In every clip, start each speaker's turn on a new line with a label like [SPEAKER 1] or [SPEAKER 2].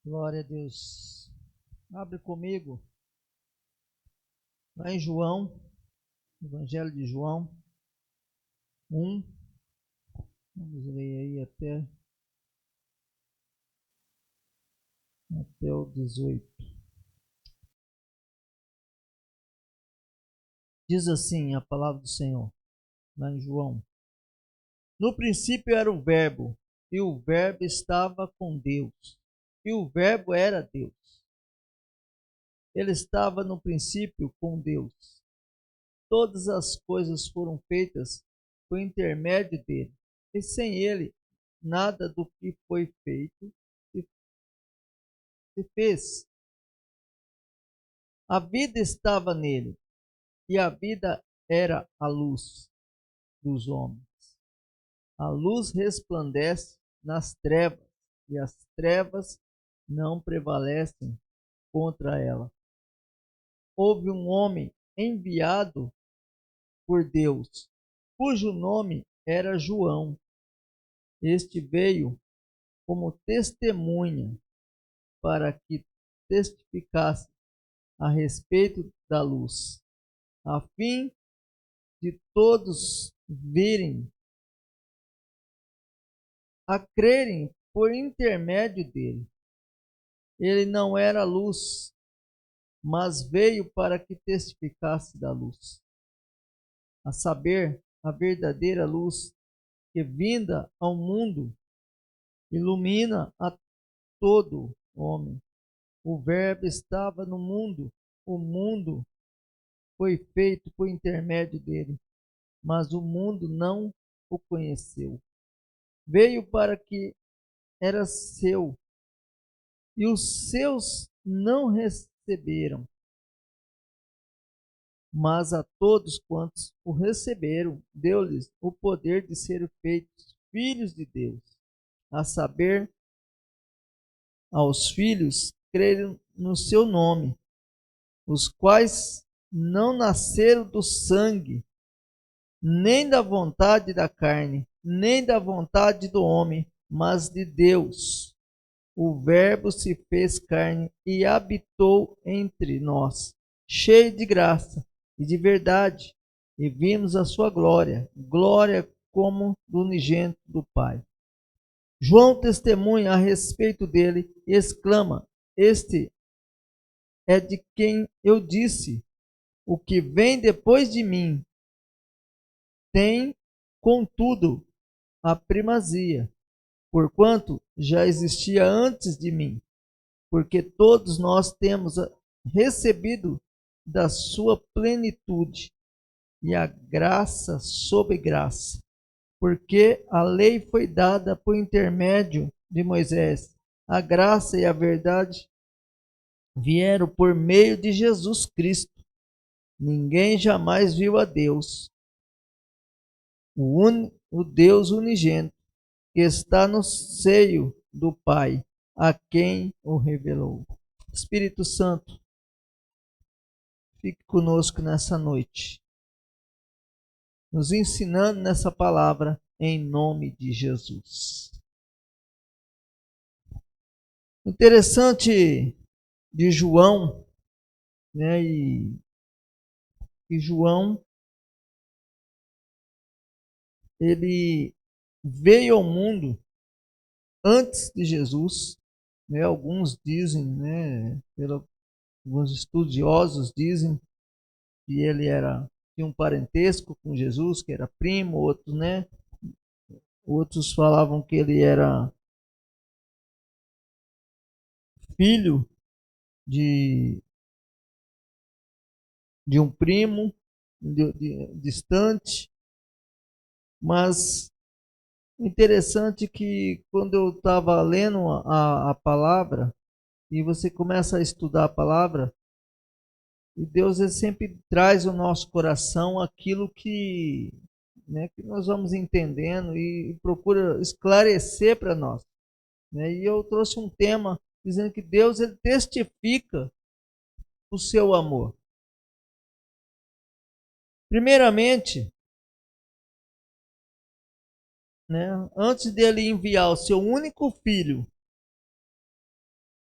[SPEAKER 1] Glória a Deus. Abre comigo lá em João, Evangelho de João 1. Vamos ler aí até o 18. Diz assim a palavra do Senhor, lá em João. No princípio era o Verbo, e o Verbo estava com Deus, e o Verbo era Deus. Ele estava no princípio com Deus. Todas as coisas foram feitas por intermédio dele, e sem ele nada do que foi feito se fez. A vida estava nele, e a vida era a luz dos homens. A luz resplandece nas trevas, e as trevas não prevalecem contra ela. Houve um homem enviado por Deus, cujo nome era João. Este veio como testemunha para que testificasse a respeito da luz, a fim de todos virem a crerem por intermédio dele. Ele não era luz, mas veio para que testificasse da luz, a saber, a verdadeira luz que vinda ao mundo ilumina a todo homem. O Verbo estava no mundo, o mundo foi feito por intermédio dele, mas o mundo não o conheceu. Veio para que era seu, e os seus não receberam. Mas a todos quantos o receberam, deu-lhes o poder de serem feitos filhos de Deus, a saber, aos filhos crerem no seu nome, os quais não nasceram do sangue, nem da vontade da carne, nem da vontade do homem, mas de Deus. O Verbo se fez carne e habitou entre nós, cheio de graça e de verdade, e vimos a sua glória, glória como do unigênito do Pai. João testemunha a respeito dele e exclama: Este é de quem eu disse, o que vem depois de mim tem, contudo, a primazia, porquanto já existia antes de mim, porque todos nós temos recebido da sua plenitude e a graça sobre graça, porque a lei foi dada por intermédio de Moisés, a graça e a verdade vieram por meio de Jesus Cristo. Ninguém jamais viu a Deus, o Deus unigênito, que está no seio do Pai, a quem o revelou. Espírito Santo, fique conosco nessa noite, nos ensinando nessa palavra, em nome de Jesus. Interessante de João, né? E João, ele veio ao mundo antes de Jesus, né? Alguns dizem, né? Alguns estudiosos dizem que ele tinha um parentesco com Jesus, que era primo, outros, né? Outros falavam que ele era filho de, de um primo distante, mas interessante que quando eu estava lendo a palavra, e você começa a estudar a palavra, e Deus ele sempre traz ao nosso coração aquilo que, né, que nós vamos entendendo e procura esclarecer para nós. Né? E eu trouxe um tema dizendo que Deus ele testifica o seu amor. Primeiramente, né, antes dele enviar o seu único filho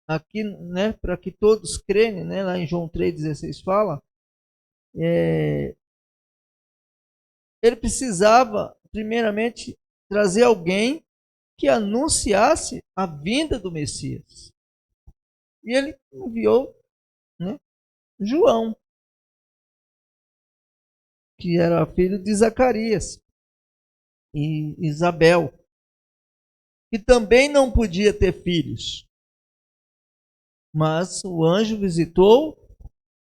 [SPEAKER 1] aqui, né, para que todos creem, né, lá em João 3,16 fala, é, ele precisava, primeiramente, trazer alguém que anunciasse a vinda do Messias. E ele enviou, né, João, que era filho de Zacarias e Isabel, que também não podia ter filhos. Mas o anjo visitou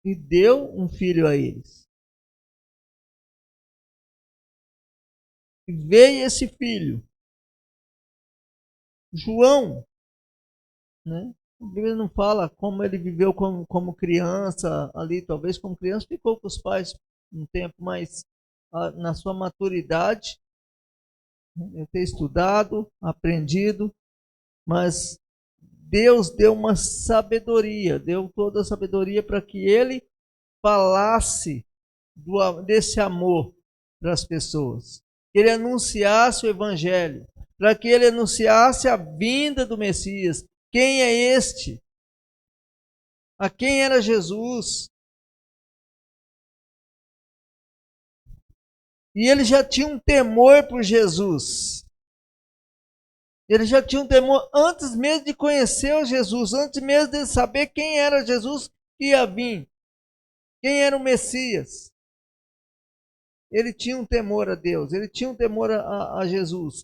[SPEAKER 1] e deu um filho a eles. E veio esse filho, João, né? A Bíblia não fala como ele viveu como criança ali, talvez como criança ficou com os pais um tempo, mas na sua maturidade, eu ter estudado, aprendido, mas Deus deu uma sabedoria, deu toda a sabedoria para que ele falasse desse amor para as pessoas, que ele anunciasse o evangelho, para que ele anunciasse a vinda do Messias. Quem é este? A quem era Jesus? E ele já tinha um temor por Jesus. Ele já tinha um temor antes mesmo de conhecer o Jesus, antes mesmo de saber quem era Jesus que ia vir, quem era o Messias. Ele tinha um temor a Deus, ele tinha um temor a Jesus.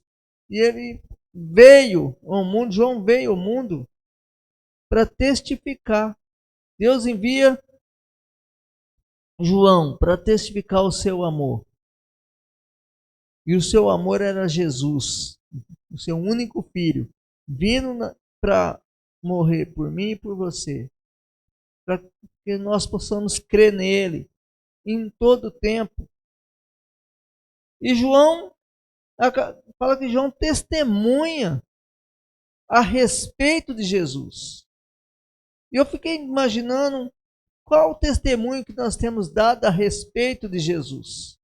[SPEAKER 1] E ele veio ao mundo, João veio ao mundo para testificar. Deus envia João para testificar o seu amor. E o seu amor era Jesus, o seu único filho, vindo para morrer por mim e por você, para que nós possamos crer nele em todo o tempo. E João, fala que João testemunha a respeito de Jesus. E eu fiquei imaginando qual o testemunho que nós temos dado a respeito de Jesus.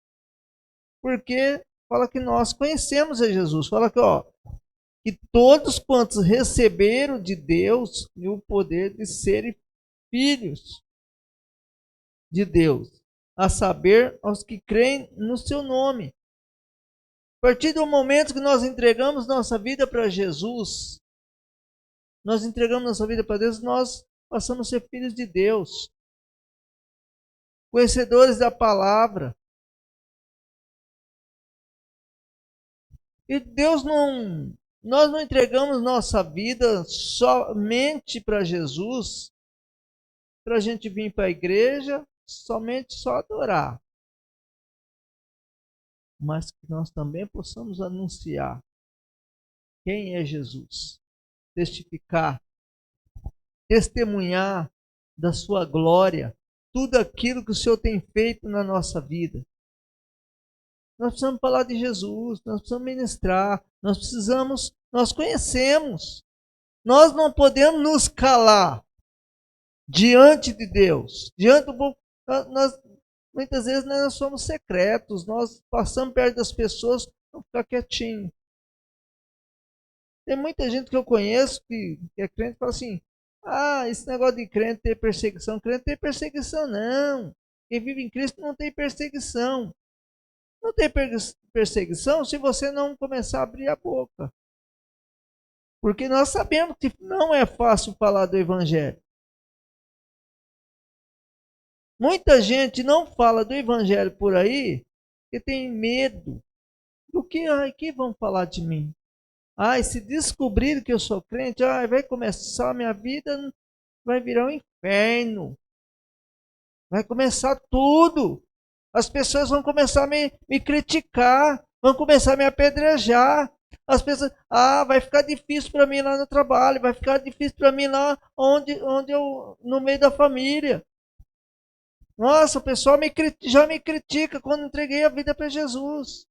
[SPEAKER 1] Porque fala que nós conhecemos a Jesus. Fala que todos quantos receberam de Deus o poder de serem filhos de Deus, a saber, aos que creem no seu nome. A partir do momento que nós entregamos nossa vida para Jesus, nós entregamos nossa vida para Deus, nós passamos a ser filhos de Deus, conhecedores da palavra. E nós não entregamos nossa vida somente para Jesus, para a gente vir para a igreja, somente só adorar. Mas que nós também possamos anunciar quem é Jesus, testificar, testemunhar da sua glória, tudo aquilo que o Senhor tem feito na nossa vida. Nós precisamos falar de Jesus, nós precisamos ministrar, nós conhecemos. Nós não podemos nos calar diante de Deus. Muitas vezes nós somos secretos, nós passamos perto das pessoas para ficar quietinho. Tem muita gente que eu conheço que é crente e fala assim: ah, esse negócio de crente ter perseguição, crente tem perseguição não. Quem vive em Cristo não tem perseguição. Não tem perseguição se você não começar a abrir a boca. Porque nós sabemos que não é fácil falar do Evangelho. Muita gente não fala do Evangelho por aí porque tem medo do que vão falar de mim. Ai, se descobrir que eu sou crente, vai começar a minha vida, vai virar um inferno. Vai começar tudo. As pessoas vão começar a me criticar, vão começar a me apedrejar. As pessoas, vai ficar difícil para mim lá no trabalho, vai ficar difícil para mim lá onde eu, no meio da família. Nossa, o pessoal já me critica quando entreguei a vida para Jesus.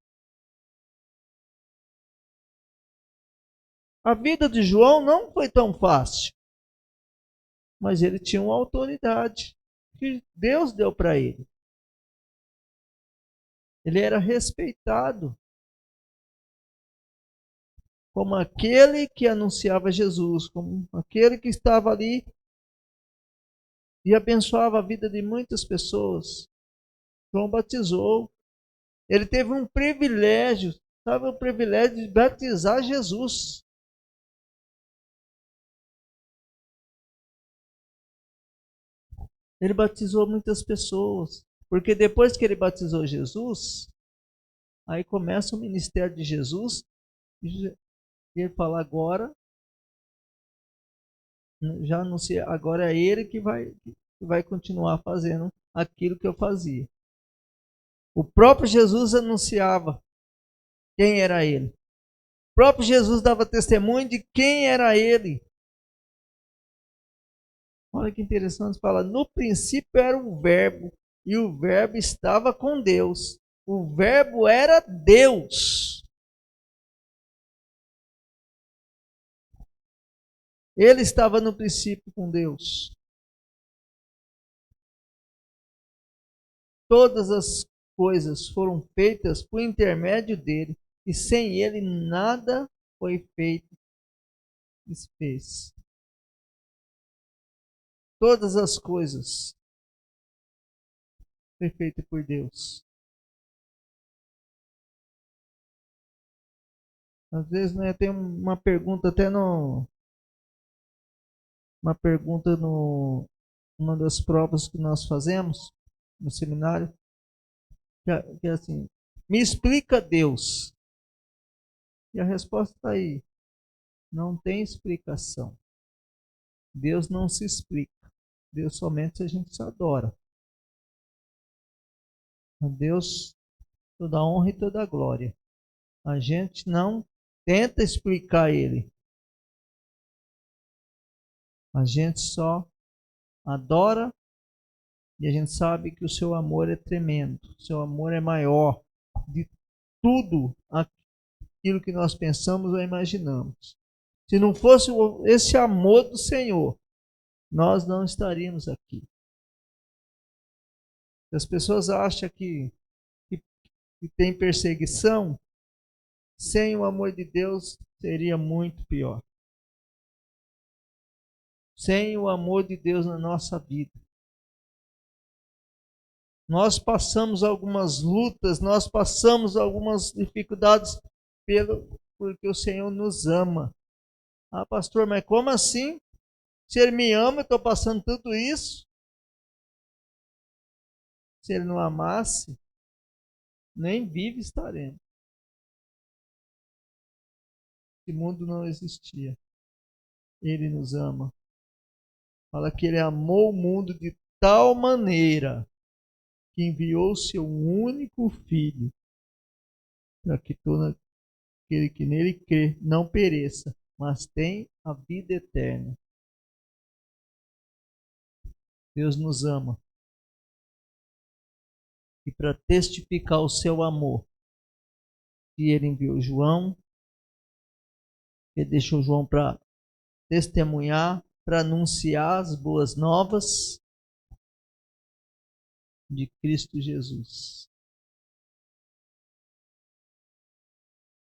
[SPEAKER 1] A vida de João não foi tão fácil, mas ele tinha uma autoridade que Deus deu para ele. Ele era respeitado. como aquele que anunciava Jesus, como aquele que estava ali e abençoava a vida de muitas pessoas. João batizou. Ele teve um privilégio, sabe, o privilégio de batizar Jesus. Ele batizou muitas pessoas, porque depois que ele batizou Jesus, aí começa o ministério de Jesus, e ele fala agora, já anuncia, agora é ele que vai continuar fazendo aquilo que eu fazia. O próprio Jesus anunciava quem era ele. O próprio Jesus dava testemunho de quem era ele. Olha que interessante, fala, no princípio era o verbo, e o verbo estava com Deus. O verbo era Deus. Ele estava no princípio com Deus. Todas as coisas foram feitas por intermédio dele, e sem ele nada foi feito e se fez. Todas as coisas foi feita por Deus. Às vezes, né, tem uma pergunta até no uma das provas que nós fazemos no seminário, que é assim, me explica Deus. E a resposta está aí. Não tem explicação. Deus não se explica. Deus somente a gente se adora. A Deus toda a honra e toda a glória. A gente não tenta explicar Ele. A gente só adora e a gente sabe que o seu amor é tremendo. O seu amor é maior de tudo aquilo que nós pensamos ou imaginamos. Se não fosse esse amor do Senhor, nós não estaríamos aqui. As pessoas acham que tem perseguição, sem o amor de Deus seria muito pior. Sem o amor de Deus na nossa vida. Nós passamos algumas lutas, nós passamos algumas dificuldades porque o Senhor nos ama. Ah, pastor, mas como assim? Se Ele me ama, eu estou passando tudo isso? Se Ele não amasse, nem vivo estaremos. Esse mundo não existia. Ele nos ama. Fala que Ele amou o mundo de tal maneira que enviou seu único Filho, para que todo aquele que nele crê não pereça, mas tenha a vida eterna. Deus nos ama. E para testificar o seu amor, que ele enviou João, ele deixou João para testemunhar, para anunciar as boas novas de Cristo Jesus.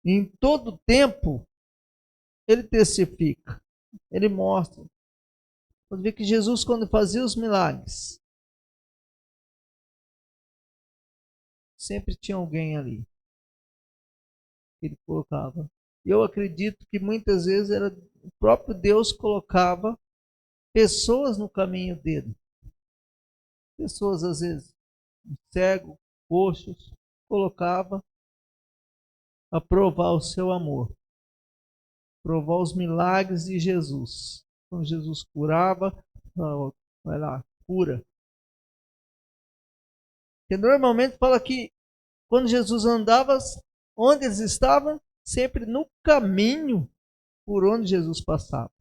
[SPEAKER 1] Em todo tempo, ele testifica, ele mostra. Pode ver que Jesus, quando fazia os milagres, sempre tinha alguém ali que ele colocava. E eu acredito que muitas vezes era o próprio Deus colocava pessoas no caminho dele. Pessoas, às vezes, cegos, coxos, colocava a provar o seu amor, provar os milagres de Jesus. Quando Jesus curava, vai lá, cura. Porque normalmente fala que quando Jesus andava, onde eles estavam? Sempre no caminho por onde Jesus passava.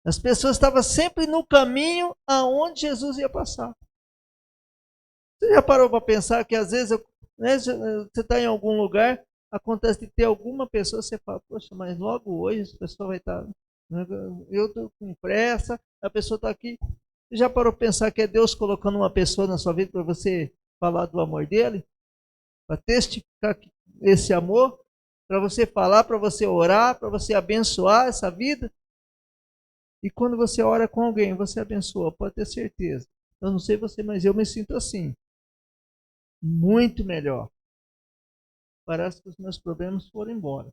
[SPEAKER 1] As pessoas estavam sempre no caminho aonde Jesus ia passar. Você já parou para pensar que às vezes você está em algum lugar, acontece de ter alguma pessoa, você fala, poxa, mas logo hoje essa pessoa vai estar. Eu estou com pressa, a pessoa está aqui. Você já parou para pensar que é Deus colocando uma pessoa na sua vida para você falar do amor dele? Para testificar esse amor? para você falar, para você orar, para você abençoar essa vida. E quando você ora com alguém, você abençoa, pode ter certeza. Eu não sei você, mas eu me sinto assim. Muito melhor. Parece que os meus problemas foram embora.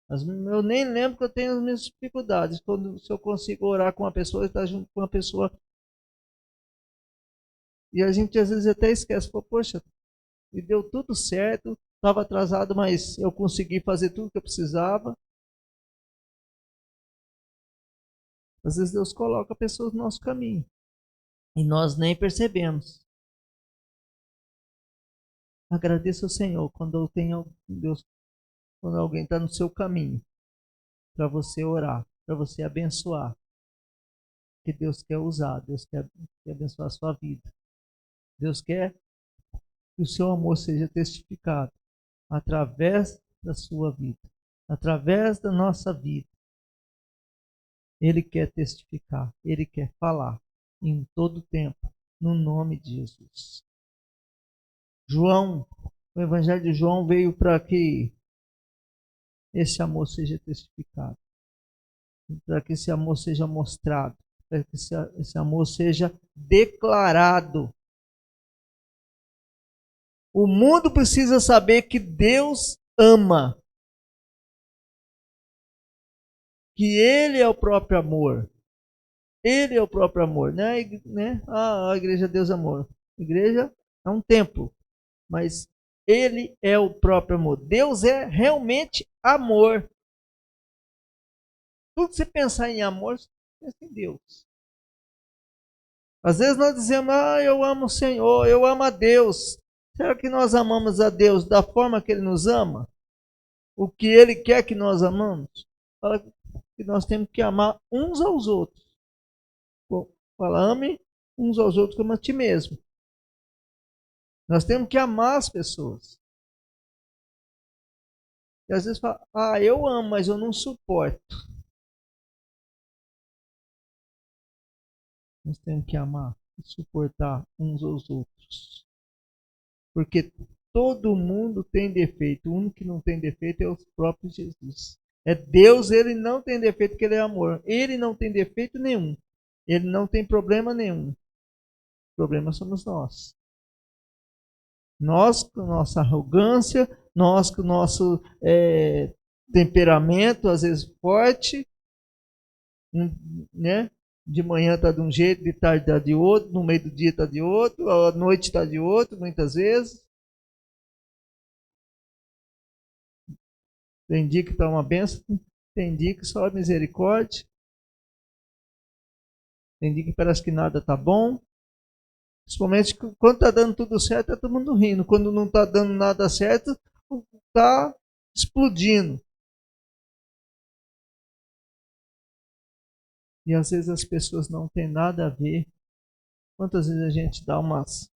[SPEAKER 1] Eu nem lembro que eu tenho as minhas dificuldades. Se eu consigo orar com uma pessoa, estar junto com uma pessoa. E a gente às vezes até esquece. Poxa, e deu tudo certo. Estava atrasado, mas eu consegui fazer tudo que eu precisava. Às vezes Deus coloca pessoas no nosso caminho. E nós nem percebemos. Agradeça ao Senhor quando eu tenho Deus, quando alguém está no seu caminho, para você orar, para você abençoar. Que Deus quer usar, Deus quer abençoar a sua vida. Deus quer que o seu amor seja testificado através da sua vida, através da nossa vida. Ele quer testificar, Ele quer falar em todo tempo, no nome de Jesus. O Evangelho de João veio para que esse amor seja testificado, para que esse amor seja mostrado, para que esse amor seja declarado. O mundo precisa saber que Deus ama, que Ele é o próprio amor. Ele é o próprio amor, né? A igreja é Deus Amor. A igreja é um templo, mas Ele é o próprio amor. Deus é realmente amor. Tudo que você pensar em amor, você pensa em Deus. Às vezes nós dizemos, eu amo o Senhor, eu amo a Deus. Será que nós amamos a Deus da forma que Ele nos ama? O que Ele quer que nós amamos? Fala que nós temos que amar uns aos outros. Fala, ame uns aos outros como a ti mesmo. Nós temos que amar as pessoas. E às vezes fala, eu amo, mas eu não suporto. Nós temos que amar e suportar uns aos outros. Porque todo mundo tem defeito. O único que não tem defeito é o próprio Jesus. É Deus, Ele não tem defeito porque Ele é amor. Ele não tem defeito nenhum. Ele não tem problema nenhum. O problema somos nós. Nós com nossa arrogância, nós com nosso temperamento, às vezes forte, né? De manhã está de um jeito, de tarde está de outro, no meio do dia está de outro, à noite está de outro, muitas vezes. Tem dia que está uma bênção, tem dia que só misericórdia, tem dia que parece que nada está bom. Principalmente quando está dando tudo certo, está todo mundo rindo. Quando não está dando nada certo, está explodindo. E às vezes as pessoas não têm nada a ver. Quantas vezes a gente dá umas,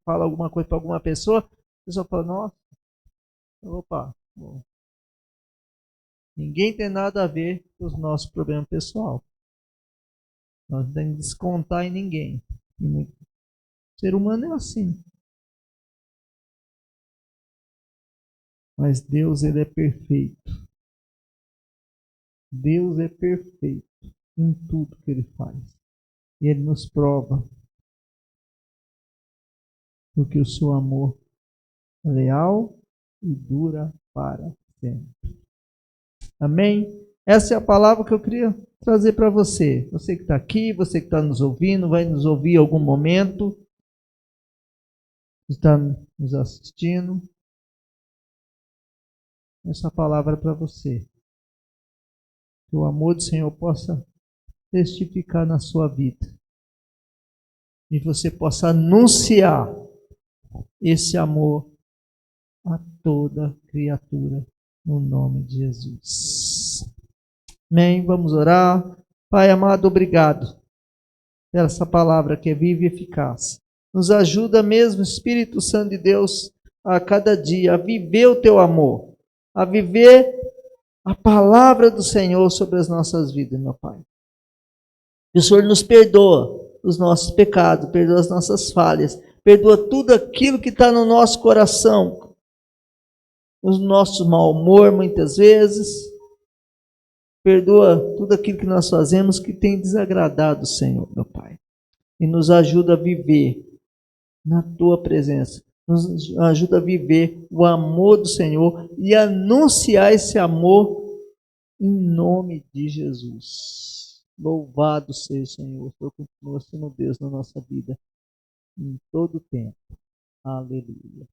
[SPEAKER 1] fala alguma coisa para alguma pessoa, a pessoa fala, nossa, opa, bom. Ninguém tem nada a ver com os nossos problemas pessoais. Nós não temos que descontar em ninguém. O ser humano é assim. Mas Deus, Ele é perfeito. Deus é perfeito em tudo que Ele faz. E Ele nos prova. Porque o seu amor é leal e dura para sempre. Amém? Essa é a palavra que eu queria trazer para você. Você que está aqui, você que está nos ouvindo, vai nos ouvir em algum momento, está nos assistindo. Essa palavra é para você. Que o amor do Senhor possa testificar na sua vida. E você possa anunciar esse amor a toda criatura, no nome de Jesus. Amém? Vamos orar. Pai amado, obrigado por essa palavra que é viva e eficaz. Nos ajuda mesmo, Espírito Santo de Deus, a cada dia a viver o teu amor, a viver a palavra do Senhor sobre as nossas vidas, meu Pai. Que o Senhor nos perdoa os nossos pecados, perdoa as nossas falhas, perdoa tudo aquilo que está no nosso coração, os nossos mau humor muitas vezes. Perdoa tudo aquilo que nós fazemos que tem desagradado o Senhor, meu Pai. E nos ajuda a viver na Tua presença. Nos ajuda a viver o amor do Senhor e anunciar esse amor em nome de Jesus. Louvado seja o Senhor. O Senhor continua sendo Deus na nossa vida em todo o tempo. Aleluia.